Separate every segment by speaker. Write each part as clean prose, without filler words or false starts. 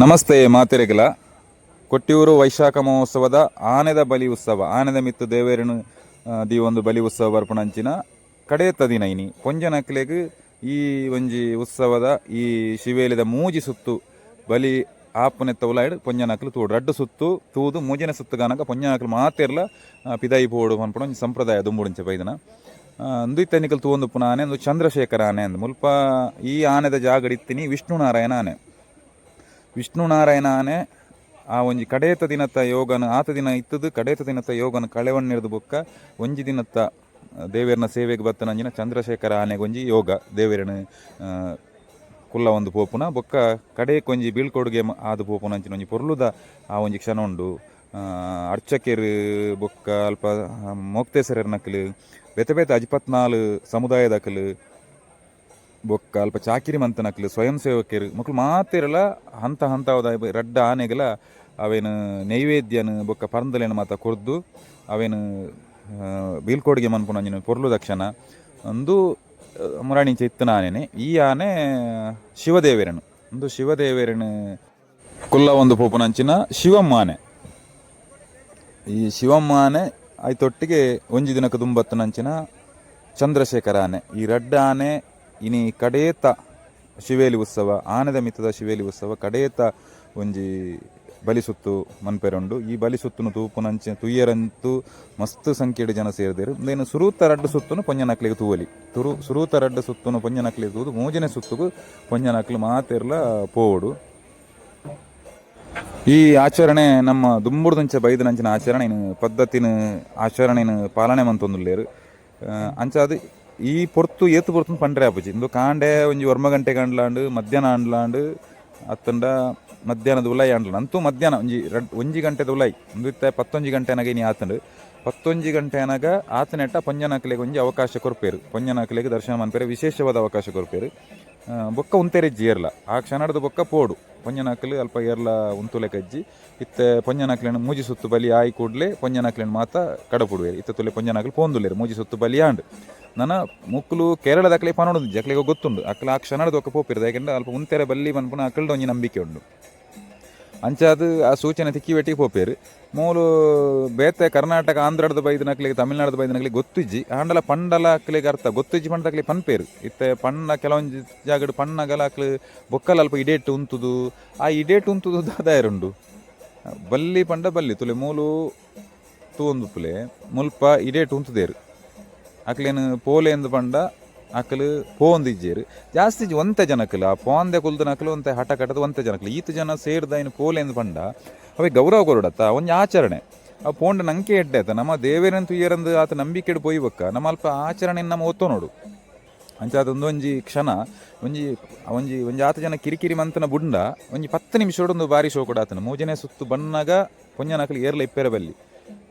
Speaker 1: ನಮಸ್ತೆ ಮಾತೆರೆಗಲ ಕೊಟ್ಟಿಯೂರು ವೈಶಾಖ ಮಹೋತ್ಸವದ ಆನೆದ ಬಲಿ ಉತ್ಸವ ಆನೆದ ಮಿತ್ತು ದೇವೇರನು ದಿ ಒಂದು ಬಲಿ ಉತ್ಸವ ಬರ್ಪಣಂಚಿನ ಕಡೆಯತ್ತ ದಿನ ಇನಿ ಪೊಂಜನಕ್ಲೆಗ್ ಈ ಒಂಜಿ ಉತ್ಸವದ ಈ ಶಿವೇಲಿದ ಮೂಜಿ ಸುತ್ತು ಬಲಿ ಆಪನೆತ್ತ ಉಲಾಯ್ಡ್ ಪೊಂಜನಕ್ಲು ತೂಡು ರಡ್ಡು ಸುತ್ತು ತೂದು ಮೂಜಿನ ಸುತ್ತು ಗಾನಕ ಪೊಂಜನಕ್ಲು ಮಾತೆರ್ಲ ಪಿದಾಯಿ ಪೋಡು ಅನ್ಪಣ ಒಂಜಿ ಸಂಪ್ರದಾಯ ದುಂಬುಡಿಂಚ ಬೈದನ ಅಂದುತ್ತನಿಕಲ್ ತೂವೊಂದು ಪುನ ಆನೆ ಒಂದು ಚಂದ್ರಶೇಖರ ಆನೆ ಅಂದು ಮುಲ್ಪ ಈ ಆನೆದ ಜಾಗಡಿತ್ತಿನಿ ವಿಷ್ಣುನಾರಾಯಣ ಆನೆ ವಿಷ್ಣುನಾರಾಯಣ ಆನೆ ಆ ಒಂಜಿ ಕಡೆಯತ ದಿನತ್ತ ಯೋಗನ ಆತ ದಿನ ಇತ್ತದು ಕಡೆಯತ ದಿನತ್ತ ಯೋಗನ ಕಳೆವಣ್ಣಿರ್ದು ಬೊಕ್ಕ ಒಂಜಿ ದಿನತ್ತ ದೇವೇರನ ಸೇವೆಗೆ ಬತ್ತನಂಜಿನ ಚಂದ್ರಶೇಖರ ಆನೆಗೆ ಒಂಜಿ ಯೋಗ ದೇವೇರನ ಕುಲ್ಲ ಒಂದು ಪೋಪುನ ಬೊಕ್ಕ ಕಡೆಯಕ್ಕೆ ಒಂಜಿ ಬೀಳ್ಕೊಡುಗೆ ಆದು ಪೋಪುನಂಚಿನ ಒಂಜಿ ಪೊರ್ಲುದ ಆ ಒಂಜಿ ಕ್ಷಣ ಉಂಡು ಅರ್ಚಕೇರು ಬೊಕ್ಕ ಅಲ್ಪ ಮೋಕ್ತೇಸರನಕ್ಲು ಬೆತೆ ಬೆತೆ ಅಜಿಪತ್ನಾಲು ಸಮುದಾಯದಕಲು ಬೊಕ್ಕ ಅಲ್ಪ ಚಾಕಿರಿ ಮಂತನಕ್ಲು ಸ್ವಯಂ ಸೇವಕರು ಮಕ್ಕಳು ಮಾತಿರಲ್ಲ ಹಂತ ಹಂತದ ರಡ್ಡ ಆನೆಗಳ ಅವೇನು ನೈವೇದ್ಯನ ಬೊಕ್ಕ ಪರಂದಲೇನು ಮಾತ ಕೊರ್ದು ಅವೇನು ಬೀಳ್ಕೊಡುಗೆ ಮನ್ಪುನಂಜಿನ ಪೊರ್ಲು ದಕ್ಷಣ ಒಂದು ಮುರಾಣಿಂಚ ಇತ್ತನ ಆನೆನೆ ಈ ಆನೆ ಶಿವದೇವೇರನು ಒಂದು ಶಿವದೇವೇರನು ಕುಲ್ಲ ಒಂದು ಪೋಪುನಂಚಿನ ಶಿವಮ್ಮ ಆನೆ ಈ ಶಿವಮ್ಮ ಆನೆ ಆಯ್ತೊಟ್ಟಿಗೆ ಒಂಜಿ ದಿನಕ್ಕೆ ದುಂಬತ್ತನಂಚಿನ ಚಂದ್ರಶೇಖರ ಆನೆ ಈ ರಡ್ಡ ಆನೆ ಇನಿ ಕಡೇತ ಶಿವೇಲಿ ಉತ್ಸವ ಆನೆದ ಮಿತ್ತದ ಶಿವೇಲಿ ಉತ್ಸವ ಕಡೇತ ಒಂಜಿ ಬಲಿಸುತ್ತು ಮನ್ಪೆರೊಂಡು ಈ ಬಲಿಸುತ್ತುನು ತೂಪುನಂಚೆ ತುಯ್ಯರಂತೂ ಮಸ್ತ್ ಸಂಖ್ಯೆಡ್ ಜನ ಸೇರಿದೇರು ಇಂದೇನು ಸುರೂತ ರಡ್ಡು ಸುತ್ತುನು ಪೊಂಜನಕ್ಲಿಗೆ ತೂವಲಿ ಸುರೂತ ರಡ್ಡು ಸುತ್ತುನು ಪೊಂಜನಕ್ಲಿಗೆ ತೂದು ಮೂಜನೆ ಸುತ್ತುಗು ಪೊಂಜನಕ್ಲು ಮಾತೆರ್ಲ ಪೋಡು ಈ ಆಚರಣೆ ನಮ್ಮ ದುಂಬುಡ್ದಂಚೆ ಬೈದನಂಚಿನ ಆಚರಣೆ ಪದ್ಧತಿನ ಆಚರಣೆನ ಪಾಲನೆ ಮಂತೊಂದುಲ್ಲೇರು ಅಂಚಾದು ಈ ಪೊರ್ತು ಏತು ಪೊರ್ತು ಪಂಡ್ರೆ ಆಪುಜಿ ಇಂದು ಕಾಂಡೆ ಒಂಜಿ ಒರ್ಮ ಗಂಟೆ ಕಂಡ್ಲಾಂಡು ಮಧ್ಯಾಹ್ನ ಆಂಡ್ಲಾಂಡು ಅತ್ತಂಡ ಮಧ್ಯಾಹ್ನದ ಉಲಾಯಿ ಆಂಡ್ಲಾಂಡು ಅಂತೂ ಮಧ್ಯಾಹ್ನ ಒಂಜಿ ಗಂಟೆದ ಉಲಾಯಿ ಒಂದು ಇತ್ತ 11 ಗಂಟೆನಾಗ ಇನಿ ಆತಂಡು 11 ಗಂಟೆನಾಗ ಆತನೆಟ್ಟ ಪೊಂಜನಕ್ಲೆಗೆ ಒಂಜಿ ಅವಕಾಶ ಕೊರ್ಪೇರು ಪೊಂಜನಕ್ಲೆಗೆ ದರ್ಶನ ಮನ್ಪೇರು ವಿಶೇಷವಾದ ಅವಕಾಶ ಕೊರ್ಪೇರು ಬೊಕ್ಕ ಉಂತೆರೆಜ್ಜಿ ಏರ್ಲ ಆ ಕ್ಷಣದ ಬೊಕ್ಕ ಪೋಡು ಪೊಂಜನಕ್ಲು ಅಲ್ಪ ಏರ್ಲ ಉಂತುಲೆಕಜ್ಜಿ ಇತ್ತೆ ಪೊಂಜನಕ್ಲೆನ ಮೂಜಿ ಸುತ್ತು ಬಲಿ ಆಯಿ ಕೂಡಲೇ ಪೊಂಜನಕ್ಲೆನ ಮಾತ ಕಡಪುಡುವೇರು ಇತ್ತ ತುಲೆ ಪೊಂಜನಕ್ಲು ಪೋಂದುಲೇರು ಮೂಜಿ ಸುತ್ತು ಬಲಿ ಆಂಡ್ ನನ್ನ ಮುಕ್ಕಲು ಕೇರಳದಕ್ಲೆ ಪನೋಡು ಅಕ್ಲೆಗೆ ಗೊತ್ತುಂಡು ಅಕ್ಲ ಆ ಕ್ಷಣದ ಒಕ್ಕ ಪೋಪಿರ್ದು ಯಾಕೆಂದ್ರೆ ಅಲ್ಪ ಉಂತೆರೆ ಬಲ್ಲಿ ಮನ್ಪುನ ಅಕ್ಕಲ್ದ ಒಂಜಿ ನಂಬಿಕೆ ಉಂಡು ಅಂಚಾದು ಆ ಸೂಚನೆ ತಿಕ್ಕಿ ಬೆಟ್ಟಿಗೆ ಪೋಪೇರು ಮೂಲು ಬೇತೆ ಕರ್ನಾಟಕ ಆಂಧ್ರದ ಬೈದನಕ್ಲಿಗೆ ತಮಿಳ್ನಾಡದ ಬೈದನಕ್ಲಿಗೆ ಗೊತ್ತಿಜ್ಜಿ ಆಂಡಲ ಪಂಡಲ ಅಕ್ಲಿಗೆ ಅರ್ಥ ಗೊತ್ತಿಜ್ಜಿ ಪಂಡದಕ್ಲಿ ಪನ್ಪೇರು ಇತ್ತೆ ಪಣ್ಣ ಕೆಲವೊಂದು ಜಾಗಡ್ ಪಣ್ಣಗಲ ಅಕ್ಲು ಬೊಕ್ಕಲ ಅಲ್ಪ ಇಡೇಟ್ ಉಂತುದು ಆ ಇಡೇಟ್ ಉಂತುದು ದಾದಾಯರುಂಡು ಬಲ್ಲಿ ಪಂಡ ಬಲ್ಲಿ ತುಲೆ ಮೂಲು ತೂಂದು ಪುಲೆ ಮುಲ್ಪ ಇಡೇಟ್ ಉಂತುದೇರು ಅಕ್ಲೇನು ಪೋಲೆ ಎಂದು ಪಂಡ ಅಕ್ಕಲು ಪೋಂದಿಜ್ಜೇರು ಜಾಸ್ತಿ ಒಂತೆ ಜನಕ್ಕಲು ಆ ಪೋಂದೆ ಕುಲ್ದನಕ್ಕಲು ಒಂತೆ ಹಠ ಕಟ್ಟದು ಒಂತೆ ಜನಕ್ಕಲು ಈತ ಜನ ಸೇರಿದ ಇನ್ನು ಪೋಲೆ ಎಂದು ಪಂಡ ಅವೇ ಗೌರವ ಕೊರಡತ್ತ ಒಂಜಿ ಆಚರಣೆ ಆ ಪೋಂಡ ನಂಗೆ ಎಡ್ಡೆ ಆಯ್ತ ನಮ್ಮ ದೇವೇರಂತೂ ಏರಂದು ಆತ ನಂಬಿಕೆಡು ಪೋಯ್ಬಕ್ಕ ನಮ್ಮ ಅಲ್ಪ ಆಚರಣೆ ನಮ್ಮ ಒತ್ತೋ ನೋಡು ಅಂಚ ಅದೊಂದು ಒಂಜಿ ಕ್ಷಣ ಒಂಜಿ ಒಂಜಿ ಒಂಜಿ ಆತ ಜನ ಕಿರಿಕಿರಿ ಮಂತನ ಬುಂಡ ಒಂಜಿ 10 ನಿಮಿಷ ಒಂದು ಬಾರಿ ಶೋ ಕೊಡಾತನ ಮೂಜನೆ ಸುತ್ತು ಬಣ್ಣಗ ಪೊಂಜನಕಲಿ ಏರ್ಲ ಇಪ್ಪೇರ ಬಲ್ಲಿ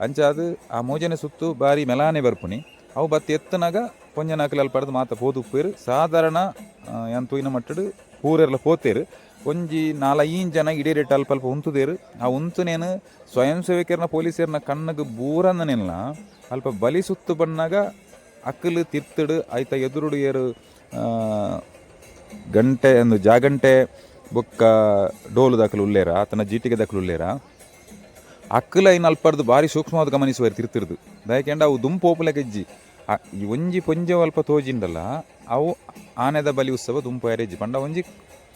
Speaker 1: ಅಂಚ ಅದು ಆ ಮೂಜನೆ ಸುತ್ತು ಬಾರಿ ಮೆಲಾನೆ ಬರ್ಪುನಿ ಅವು ಬತ್ತಿ ಎತ್ತನಾಗ ಪೊಂಜನಕಲಿ ಅಲ್ಪಡ್ದು ಮಾತ ಪೋದುಪ್ಪೇರು ಸಾಧಾರಣ ಎಂತೂಯಿನ ಮಟ್ಟಡು ಪೂರೆರ್ಲ ಪೋತೇರು ಒಂಜಿ 4-5 ಜನ ಇಡೀ ರೇಟ್ ಅಲ್ಪ ಅಲ್ಪ ಉಂತುದೇರು ಆ ಉಂತುನೇನು ಸ್ವಯಂ ಸೇವಕರನ್ನ ಪೊಲೀಸರನ್ನ ಕಣ್ಣಗೆ ಬೂರಂದನೆಲ್ಲ ಅಲ್ಪ ಬಲಿ ಸುತ್ತು ಬಣ್ಣಾಗ ಅಕ್ಕಲು ತಿರ್ತಡು ಆಯ್ತ ಎದುರುಡು ಏರು ಗಂಟೆ ಒಂದು ಜಾಗಂಟೆ ಬೊಕ್ಕ ಡೋಲು ದಾಖಲು ಉಲ್ಲೇರ ಆತನ ಜೀಟಿಗೆ ದಾಖಲು ಉಲ್ಲೇರ ಅಕ್ಕಲ ಇನ್ನು ಅಲ್ಪಡ್ದು ಭಾರಿ ಸೂಕ್ಷ್ಮವಾದ ಗಮನಿಸುವರು ತಿರ್ತಿರ್ದು ದಯಕೆಂಡ ಅವು ದುಂಪೋಪುಲೆ ಗೆಜ್ಜಿ ಈ ಒಂಜಿ ಪೊಂಜೆ ಅಲ್ಪ ತೋಜಿಂಡಲ್ಲ ಅವು ಆನೆದ ಬಲಿ ಉತ್ಸವ ದುಂಪು ಎರೆಜ್ಜಿ ಪಂಡ ಒಂಜಿ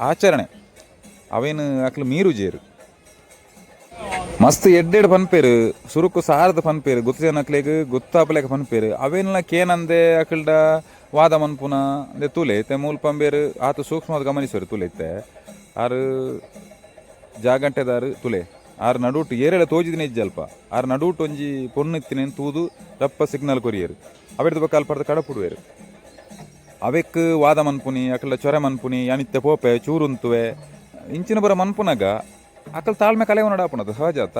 Speaker 1: ಆಚರಣೆ ಅವೇನು ಅಕ್ಲು ಮೀರು ಜೇರು ಮಸ್ತ್ ಎಡ್ಡೆಡ್ ಪನ್ಪೇರು ಸುರುಕು ಸಾರದ ಪನ್ಪೇರು ಗೊತ್ತು ಜನಕ್ಲೆಗ್ ಗೊತ್ತಾಪಲೆಗ ಪನ್ಪೇರು ಅವೇನೆಲ್ಲ ಕೇನಂದೆ ಅಕಲ್ಡ ವಾದ ಮನ್ಪುನ ಅಂದೆ ತುಲೆತೆ ಮೂಲ್ ಪಂಬೇರು ಆತ ಸೂಕ್ಷ್ಮವಾದ ಗಮನಿಸುವರು ತುಲೆತೆ ಆರು ಜಾಗಂಟೆದಾರು ತುಲೆ ಆರು ನಡುಟು ಏರೆಲ್ಲ ತೋಜಿದಿನ ಇಜ್ಜಲ್ಪ ಆರು ನಡುಟು ಒಂಜಿ ಪೊನ್ನಿತ್ತಿನೇನು ತೂದು ರಪ್ಪ ಸಿಗ್ನಲ್ ಕೊರಿಯರು ಅವೆಡ್ದು ಬಕ್ಕ ಅಲ್ಪಡ್ದು ಕಡಪುಡುವೇರು ಅವೆಕ್ ವಾದ ಮನ್ಪುನಿ ಅಕಲ್ಡ ಚೊರೆ ಮನ್ಪುನಿ ಯಾನಿತ್ತೆ ಪೋಪೆ ಚೂರುಂತುವೆ ಇಂಚಿನ ಬರ ಮನ್ಪುನಾಗ ಅಕಲ್ ತಾಳ್ಮೆ ಕಲೆ ನೋಡಾಪುನದು ಸಹಜ ಆತ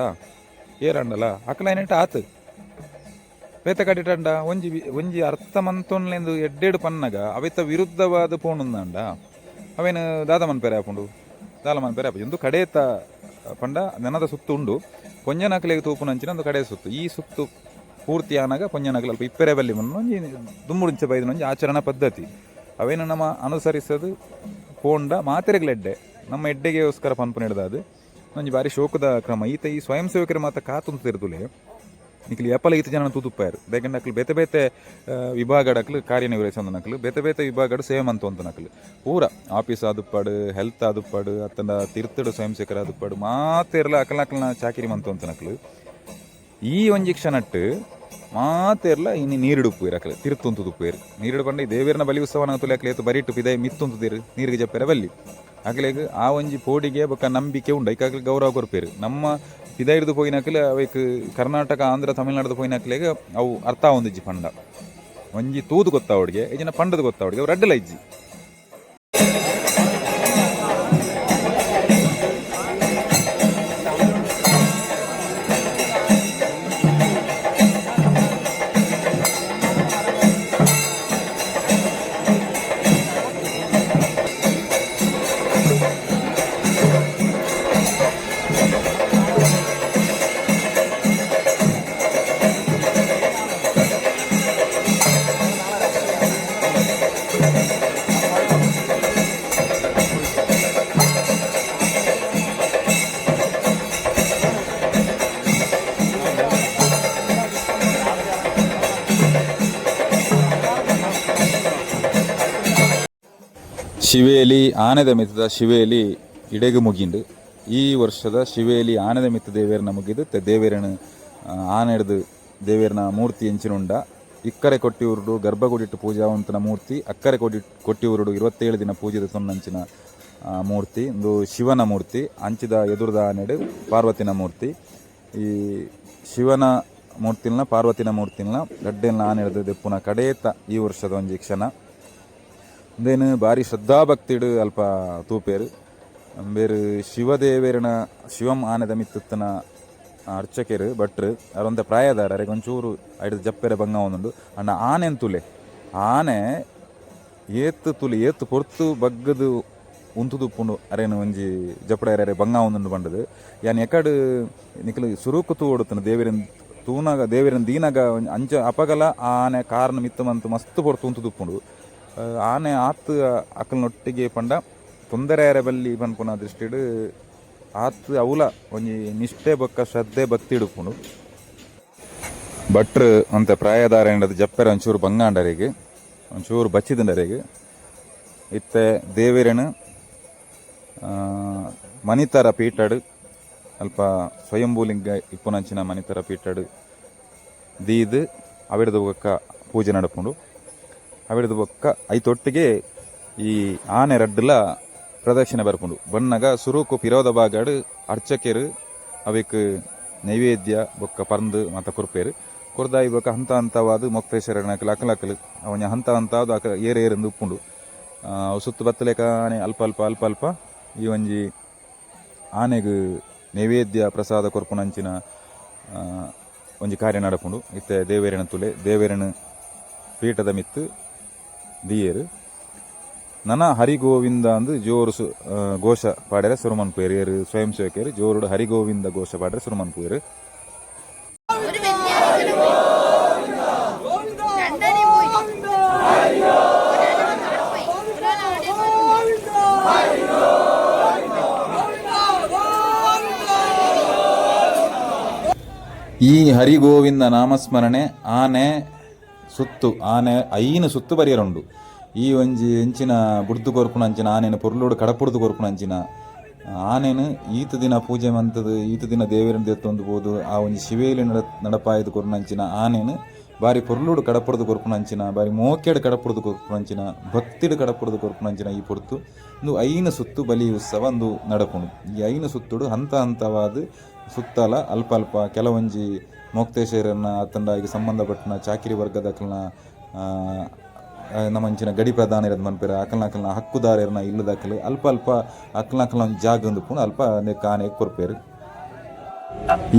Speaker 1: ಏರಂಡಲ್ಲ ಅಕಲ ಏನೇಟ ಆತು ಬೇತ ಕಟ್ಟಿಟಂಡ ಒಂಜಿ ಅರ್ಥ ಮಂತೊನ್ಲೆಂದು ಎಡ್ಡೆಡು ಪನ್ನಗ ಅವೆತ್ತ ವಿರುದ್ಧವಾದ ಪೋಣುಂದಂಡ ಅವೇನು ದಾದ ಮನ್ಪೇರೆ ಆಪುಂಡು ದಾಲ ಮನ್ಪೇರೆ ಆಪು ಎಂದು ಕಡೇತ ಪಂಡ ನೆನದ ಸುತ್ತು ಉಂಡು ಪೊಂಜನಕಲೆಗೆ ತೂಪುನಂಚಿನ ಒಂದು ಕಡೆ ಸುತ್ತು ಈ ಸುತ್ತು ಪೂರ್ತಿ ಆನಾಗ ಪೊಂಜನಕಲು ಅಲ್ಪ ಇಪ್ಪೆರೆ ಬಲ್ಲಿ ಒಂಜಿ ದುಂಬುಡಿಂಚ ಬೈದನೊಂಜಿ ಆಚರಣಾ ಪದ್ಧತಿ ಅವೇನು ನಮ್ಮ ಅನುಸರಿಸೋದು ಪೋಂಡ ಮಾತೆರೆಗ್ಲೆಡ್ಡೆ ನಮ್ಮ ಎಡ್ಡೆಗೆಗೋಸ್ಕರ ಪನ್ಪುನ ಹಿಡ್ದು ಒಂಜಿ ಬಾರಿ ಶೋಕದ ಕ್ರಮ. ಈತ ಈ ಸ್ವಯಂ ಸೇವಕರು ಮಾತ್ರ ಕಾತುಂತ ತಿರುದುಲೆ ನಿಖಿಲ್ ಎಪ್ಪಲ ಈತ ಜನ ತೂತುಪ್ಪಾಯರು ಬೇಕಂದ್ರೆ ನಕಲು ಬೇತೆ ಬೇತೆ ವಿಭಾಗಡಕ್ಲು ಕಾರ್ಯನಿರ್ವಹಿಸೋದು ನಕಲು ಬೇತೆ ಬೇತೆ ವಿಭಾಗಡು ಸೇವೆ ಮಂತು ನಕಲು ಪೂರ ಆಫೀಸ್ ಆದುಪ್ಪಾಡು ಹೆಲ್ತ್ ಆದುಪ್ಪಾಡು ಅತ್ತಂಡ ತಿರ್ತಡು ಸ್ವಯಂ ಸೇವಕರು ಆದುಪ್ಪಾಡು ಮಾತೇರ್ಲ ಅಕಲ್ನ ಚಾಕಿರಿ ಮಂತು ಅಂತ ನಕಲು ಈ ಒಂಜಿ ಕ್ಷಣಟ್ಟು ಮಾತೇರ್ಲ ಇನ್ನು ನೀರಿಡುಪ್ಪು ಇರಕಲು ತಿರುತ್ತುಂತು ತುಪ್ಪೇರು ನೀರಿಡು ಪಂಡ ದೇವೇರನ ಬಲಿ ಉತ್ಸವನ ತುಲೆಕಲು ಏತು ಬರಿಟ್ಟು ಪಿದೆ ಮಿತ್ತುಂತುದಿರು ನೀರಿಗೆ ಜಪ್ಪೆರ ಬಲ್ಲಿ ಅಕಲೆಗ್ ಆ ಒಂಜಿ ಪೋಡಿಗೆ ಬೊಕ್ಕ ನಂಬಿಕೆ ಉಂಡು ಐಕಾಗ್ಲಿ ಗೌರವ ಕೊರ್ಪೇರು. ನಮ್ಮ ಪಿದ ಹಿಡಿದು ಪೋಯಿನಕಲೆ ಅವಕ್ಕೆ ಕರ್ನಾಟಕ ಆಂಧ್ರ ತಮಿಳ್ನಾಡು ಪೋಯಿನಕಲೆಗ್ ಅವು ಅರ್ಥ ಒಂದಿಜ್ಜಿ ಪಂಡ ಒಂಜಿ ತೂದು ಗೊತ್ತಾವಡಿಗೆ ಈಜಿನ ಪಂಡದ ಗೊತ್ತಾವಡಿಗೆ ಅವು ರಡ್ಡಲ ಇಜ್ಜಿ. ಶಿವೇಲಿ ಆನೆದ ಮಿತ್ತದ ಶಿವೇಲಿ ಇಡೆಗೆ ಮುಗಿಂಡು ಈ ವರ್ಷದ ಶಿವೇಲಿ ಆನೆದ ಮಿತ್ತ ದೇವೇರನ ಮುಗಿದು ದೇವೇರನ ಆನೆ ಹಿಡ್ದು ದೇವೇರನ ಮೂರ್ತಿ ಎಂಚಿನುಂಡ ಇಕ್ಕರೆ ಕೊಟ್ಟಿಯೂರುಡು ಗರ್ಭಗುಡಿಟ್ಟು ಪೂಜಾವಂತನ ಮೂರ್ತಿ ಅಕ್ಕರೆ ಕೊಟ್ಟಿಯೂರುಡು 27 ದಿನ ಪೂಜೆದ ತೊನ್ನಂಚಿನ ಮೂರ್ತಿ ಒಂದು ಶಿವನ ಮೂರ್ತಿ ಅಂಚಿದ ಎದುರದ ಆನೆಡು ಪಾರ್ವತಿನ ಮೂರ್ತಿ. ಈ ಶಿವನ ಮೂರ್ತಿಲ್ನ ಪಾರ್ವತಿನ ಮೂರ್ತಿಲ್ನ ಗಡ್ಡೆಲ್ನ ಆನೆ ಹಿಡ್ದು ದೆಪ್ಪುನ ಕಡೇತ ಈ ವರ್ಷದ ಒಂಜಿ ಕ್ಷಣ ಅಂದೇನು ಭಾರಿ ಶ್ರದ್ಧಾಭಕ್ತಿಡು ಅಲ್ಪ ತೂಪೇರು ಬೇರು ಶಿವದೇವೇರನ ಶಿವಂ ಆನೆದ ಮಿತ್ತನ ಅರ್ಚಕರು ಭಟ್ರು ಅವರೊಂದ ಪ್ರಾಯದಾರ ಅರೆಗೆ ಒಂಚೂರು ಐದು ಜಪ್ಪೆರೆ ಬಂಗ ಒಂದುಂಡು ಅಣ್ಣ ಆನೆ ಅಂತುಲೆ ಆನೆ ಏತ್ತು ತುಲಿ ಏತ್ತು ಪೊರ್ತು ಬಗ್ಗದು ಉಂತುದುಪ್ಪುಂಡು ಅರೇನು ಒಂಜಿ ಜಪ್ಪಡ ಅರೆ ಬಂಗ ಒಂದುಂಡು ಬಂಡದು ಯಾನ್ ಎಕಡು ನಿಖಲು ಸುರುಕು ತೂ ಓಡುತ್ತನು ದೇವೇರನ್ ತೂನಾಗ ದೇವೇರನ್ ದೀನಾಗ ಅಂಚ ಅಪಗಲ ಆನೆ ಕಾರ್ನ ಮಿತ್ತು ಮಂತು ಮಸ್ತ್ ಪೊರ್ತು ಉಂತುದುಪ್ಪುಂಡು ಆನೆ ಆತು ಅಕಲ್ನೊಟ್ಟಿಗೆ ಪಂಡ ತೊಂದರೆ ಬಲ್ಲಿ ಪನ್ಪುನ ದೃಷ್ಟಿಡು ಆತು ಅವಲ ಒಂಜಿ ನಿಷ್ಠೆ ಬೊಕ್ಕ ಶ್ರದ್ಧೆ ಭಕ್ತಿ ಇಡುಪುಂಡು. ಭಟ್ರು ಅಂತ ಪ್ರಾಯದಾರ ಎಂಡದು ಜಪ್ಪೆರ ಒಂಚೂರು ಬಂಗಾಂಡರಿಗೆ ಒಂಚೂರು ಬಚ್ಚಿದಂಡರಿಗೆ ಇತ್ತೆ ದೇವೇರನು ಮನಿತರ ಪೀಠಡು ಅಲ್ಪ ಸ್ವಯಂಭೂಲಿಂಗ ಇಪ್ಪುನಂಚಿನ ಮನಿತರ ಪೀಠಡು ದೀದು ಅವಿಡದು ಬೊಕ್ಕ ಪೂಜೆ ನಡಪುಂಡು. ಅವಿಡದು ಬೊಕ್ಕ ಐತೊಟ್ಟಿಗೆ ಈ ಆನೆ ರಡ್ಡುಲ ಪ್ರದಕ್ಷಿಣೆ ಬರ್ಪುಂಡು ಬಣ್ಣಗ ಸುರುಕು ಪಿರೋದ ಬಾಗಾಡು ಅರ್ಚಕರು ಅವಕ್ಕೆ ನೈವೇದ್ಯ ಬೊಕ್ಕ ಪರ್ಂದು ಮತ್ತು ಕೊರ್ಪೇರು ಕೊರ್ದಾಯಿ ಬೊಕ್ಕ ಹಂತ ಹಂತವಾದ ಮೊಕ್ತೇಶ್ವರನ ಅಕಲಕಲು ಅವನ ಹಂತ ಹಂತಾದು ಅಕ ಏರೇರಂದು ಉಪ್ಪುಂಡು ಅವು ಸುತ್ತು ಬತ್ತಲೇಕ ಆನೆ ಅಲ್ಪ ಅಲ್ಪ ಅಲ್ಪ ಅಲ್ಪ ಈ ಒಂಜಿ ಆನೆಗೆ ನೈವೇದ್ಯ ಪ್ರಸಾದ ಕೊರ್ಪುನಂಚಿನ ಒಂಜಿ ಕಾರ್ಯ ನಡಪುಂಡು. ಇತ್ತೆ ದೇವೇರನ ತುಲೆ ದೇವೇರನ ಪೀಠದ ಮಿತ್ತು ದಿಯೇರು ನನ ಹರಿಗೋವಿಂದ ಅಂದು ಜೋರು ಘೋಷ ಪಾಡ್ಯಾರ ಸುರುಮನ್ಪುಯರು ಏರು ಸ್ವಯಂ ಸೇವಕರು ಜೋರುಡು ಹರಿಗೋವಿಂದ ಘೋಷ ಪಾಡ್ಯಾರ ಸುರುಮನ್ಪುಯರು. ಈ ಹರಿಗೋವಿಂದ ನಾಮಸ್ಮರಣೆ ಆನೆ ಸುತ್ತು ಆನೆ ಐನು ಸುತ್ತು ಬರಿಯರುಂಡು. ಈ ಒಂಜಿ ಎಂಚಿನ ಬುಡ್ದು ಕೊರ್ಪುನ ಅಂಚಿನ ಆನೆನು ಪೊರ್ಲೋಡು ಕಡಪುಡ್ದು ಕೊರ್ಪುನ ಅಂಚಿನ ಆನೆನು ಈತ ದಿನ ಪೂಜೆ ಮಂತದು ಈತ ದಿನ ದೇವೇರನ ದೆತ್ತೊಂದುಬೋದು ಆ ಒಂಜಿ ಶಿವೇಲಿ ನಡಪಾಯದು ಕೊರ್ಪುನಂಚಿನ ಆನೆನು ಬಾರಿ ಪೊರ್ಲೋಡು ಕಡಪುಡ್ದು ಕೊರ್ಪುನಂಚಿನ ಬಾರಿ ಮೋಕೆಡು ಕಡಪುಡ್ದು ಕೊರ್ಪುನಂಚಿನ ಭಕ್ತಿಡು ಕಡಪುಡ್ದು ಕೊರ್ಪುನಂಚಿನ ಈ ಪೊರ್ತು ಒಂದು ಐನು ಸುತ್ತು ಬಲಿ ಉತ್ಸವ ಒಂದು ನಡಪುಂಡು. ಈ ಐನು ಸುತ್ತುಡು ಹಂತ ಹಂತವಾದ ಸುತ್ತಲ ಅಲ್ಪ ಅಲ್ಪ ಕೆಲವೊಂಜಿ ಮೋಕ್ತೇಶ್ವರನ ಅತ್ತಂಡಾಗಿ ಸಂಬಂಧಪಟ್ಟನ ಚಾಕಿರಿ ವರ್ಗದಕಲ್ನ ನಮ್ಮಂಚಿನ ಗಡಿ ಪ್ರಧಾನ ಇರೋದು ಮನ್ಪೇರ ಅಕಲ್ನ ಹಕ್ಕುದಾರನ ಇಲ್ಲದಕ್ಕಲು ಅಲ್ಪ ಅಲ್ಪ ಅಕಲ್ನ ಒಂದು ಜಾಗ ಅಂದುಪುಂಡು ಅಲ್ಪ ಕಾನೆ ಕೊರ್ಪೇರು.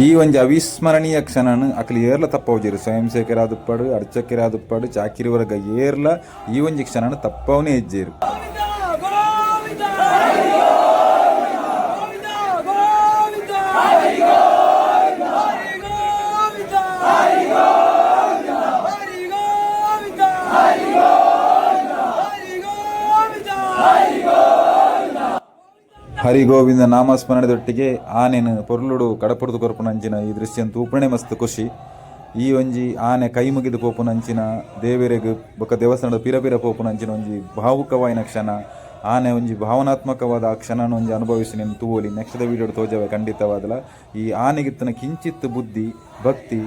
Speaker 1: ಈ ಒಂಜಿ ಅವಿಸ್ಮರಣೀಯ ಕ್ಷಣನು ಅಕಲು ಏರ್ಲ ತಪ್ಪವಜೇರು ಸ್ವಯಂ ಸೇವಕರಾದುಪ್ಪಾಡು ಅರ್ಚಕರಾದುಪ್ಪಾಡು ಚಾಕಿರಿ ವರ್ಗ ಏರ್ಲ ಈ ಒಂಜಿ ಕ್ಷಣನು ತಪ್ಪವನೇ ಹೆಜ್ಜೇರು. ಹರಿಗೋವಿಂದ ನಾಮಸ್ಮರಣದೊಟ್ಟಿಗೆ ಆನೆನು ಪೊರ್ಲುಡು ಕಡಪುರದು ಕೊರಪುನಂಚಿನ ಈ ದೃಶ್ಯ ತೂಪಣೆ ಮಸ್ತ್ ಖುಷಿ. ಈ ಒಂಜಿ ಆನೆ ಕೈ ಮುಗಿದು ಪೋಪುನಂಚಿನ ದೇವೆರೆಗ್ ಬೊಕ್ಕ ದೇವಸ್ಥಾನದ ಪಿರ ಪೋಪುನಂಚಿನ ಒಂಜಿ ಭಾವುಕವಾಯಿನ ಕ್ಷಣ. ಆನೆ ಒಂಜಿ ಭಾವನಾತ್ಮಕವಾದ ಆ ಕ್ಷಣನ ಒಂಜಿ ಅನುಭವಿಸಿ ನೀನು ತೂವೊಲಿ. ನೆಕ್ಸ್ಟ್ ವಿಡಿಯೋ ತೋಜವೆ ಖಂಡಿತವಾದಲ. ಈ ಆನೆಗಿತ್ತನ ಕಿಂಚಿತ್ ಬುದ್ಧಿ ಭಕ್ತಿ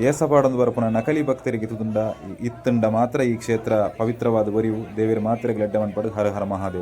Speaker 1: ಏಸಪಾಡೊಂದು ಬರಪುನ ನಕಲಿ ಭಕ್ತರಿಗೆ ಇತ್ತುಂಡ ಮಾತ್ರ ಈ ಕ್ಷೇತ್ರ ಪವಿತ್ರವಾದ ಬರಿವು. ದೇವೇರು ಮಾತ್ರ ಲೆಡ್ಡೆ ಮನ್ಪಡು. ಹರ ಹರ ಮಹಾದೇವ್.